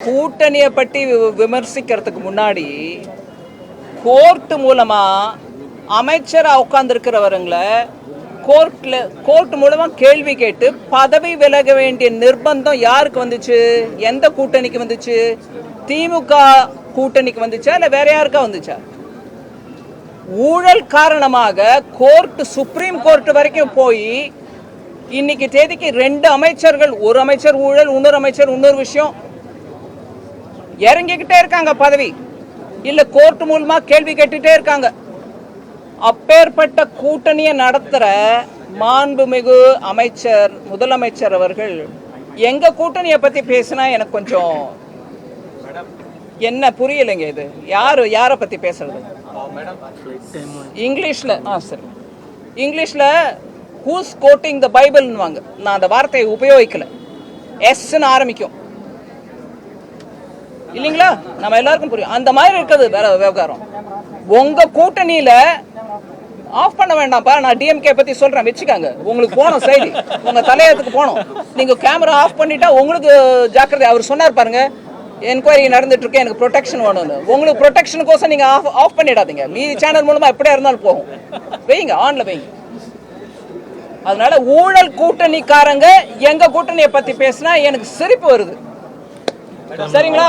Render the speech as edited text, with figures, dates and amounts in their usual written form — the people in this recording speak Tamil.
கூட்டணியை பற்றி விமர்சிக்கிறதுக்கு முன்னாடி கோர்ட் மூலமா அமைச்சரா உட்கார்ந்துருக்கிறவங்களை கோர்ட் மூலமா கேள்வி கேட்டு பதவி விலக வேண்டிய நிர்பந்தம் யாருக்கு வந்துச்சு? எந்த கூட்டணிக்கு வந்துச்சு? திமுக கூட்டணிக்கு வந்துச்சா இல்ல வேற யாருக்கா வந்துச்சா? ஊழல் காரணமாக கோர்ட் சுப்ரீம் கோர்ட் வரைக்கும் போய் இன்னைக்கு தேதிக்கு 2 அமைச்சர்கள், ஒரு அமைச்சர் ஊழல், இன்னொரு அமைச்சர் இன்னொரு விஷயம், இறங்கிக்கிட்டே இருக்காங்க பதவி இல்ல கோர்ட் மூலமா கேள்வி கேட்டுட்டே இருக்காங்க. அப்பேற்பட்ட கூட்டணியை நடத்துற மாண்புமிகு அமைச்சர் முதலமைச்சர் அவர்கள் எங்க கூட்டணியை பத்தி பேசினா எனக்கு கொஞ்சம் என்ன புரியலைங்க. இது யாரை பத்தி பேசுறது? இங்கிலீஷ்ல சரி, இங்கிலீஷ்ல ஹூஸ் கோட்டிங் த பைபிள்னுவாங்க. நான் அந்த வார்த்தையை உபயோகிக்கல. எஸ்ன்னு ஆரம்பிக்கும் இல்லைங்களா? நம்ம எல்லாருக்கும் புரியும். அந்த மாதிரி இருக்குது வேற விவகாரம். உங்க கூட்டணியில ஆஃப் பண்ண வேண்டாம்ப்பா. நான் டிஎம்கே பத்தி சொல்றேன், வச்சுக்காங்க. உங்களுக்கு போனோம் செய்தி, உங்க தலையத்துக்கு போனோம். நீங்க கேமரா ஆஃப் பண்ணிட்டா உங்களுக்கு ஜாக்கிரதை. அவர் சொன்னார் பாருங்க, என்கொயரி நடந்துட்டு இருக்கு, எனக்கு ப்ரொடெக்ஷன் வேணும்னு. உங்களுக்கு ப்ரொடெக்ஷனுக்கோசம் நீங்க ஆஃப் பண்ணிடாதீங்க. மீதி சேனல் மூலமா எப்படியா இருந்தாலும் போகும். வைங்க, ஆன்ல வைங்க. அதனால ஊழல் கூட்டணிக்காரங்க எங்க கூட்டணியை பத்தி பேசினா எனக்கு சிரிப்பு வருது. சரிங்களா?